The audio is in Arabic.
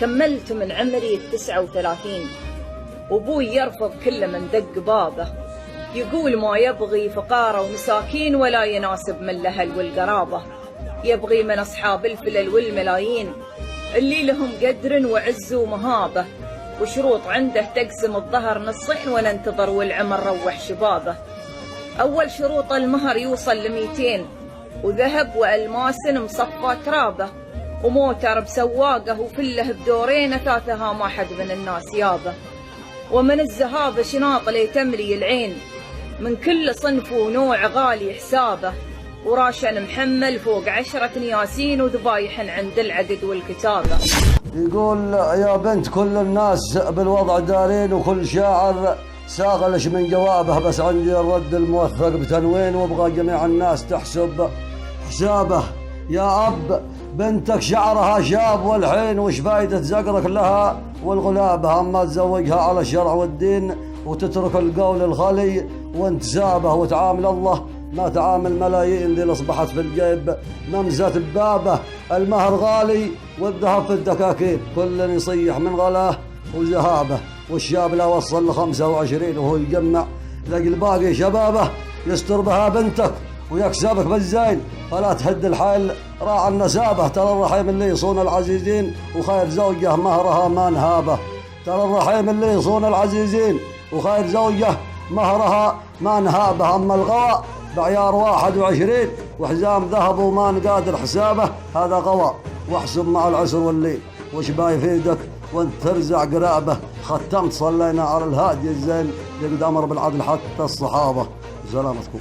كملت من عمري 39، وابوي يرفض كل من دق بابه، يقول ما يبغي فقارة ومساكين ولا يناسب من الأهل والقرابة، يبغي من أصحاب الفلل والملايين اللي لهم قدر وعز ومهابة، وشروط عنده تقسم الظهر نصين وننتظر والعمر روح شبابه. أول شروط المهر يوصل ل200، وذهب وألماس مصفى ترابه، وموتر بسواقه وفله بدورين أثاثها ما حد من الناس يابه. ومن الزهابة شناط لي تملي العين، من كل صنف ونوع غالي حسابه، وراشن محمل فوق 10 نياسين وذبايح عند العقد والكتابة. يقول يا بنت كل الناس بالوضع دارين، وكل شاعر ساغلش من جوابه، بس عندي الرد الموثق بتنوين، وابغى جميع الناس تحسب حسابه. يا أب بنتك شعرها شاب والحين، وش فايدة زقرك لها والغلابة؟ أما تزوجها على الشرع والدين، وتترك القول الخلي وانتسابه، وتعامل الله ما تعامل ملايين اللي أصبحت في الجيب ممزة ببابه. المهر غالي والذهب في الدكاكين، كل يصيح من غلاه وذهابه، والشاب لا وصل ل25 وهو يجمع لقل باقي شبابه. يستر بها بنتك ويكسبك بالزين، فلا تهد الحيل راعى النسابة. ترى الرحيم اللي يصون العزيزين، وخير زوجه مهرها ما نهابه. ترى الرحيم اللي يصون العزيزين، وخير زوجه مهرها ما نهابه. أما الغواء بعيار 21 وحزام ذهب وما قادر حسابه، هذا غواء واحسب مع العسر والليل، وش باي فيدك وانت ترزع قرابه. ختمت صلينا على الهادي الزين، يقد أمر بالعدل حتى الصحابة. سلامتكم.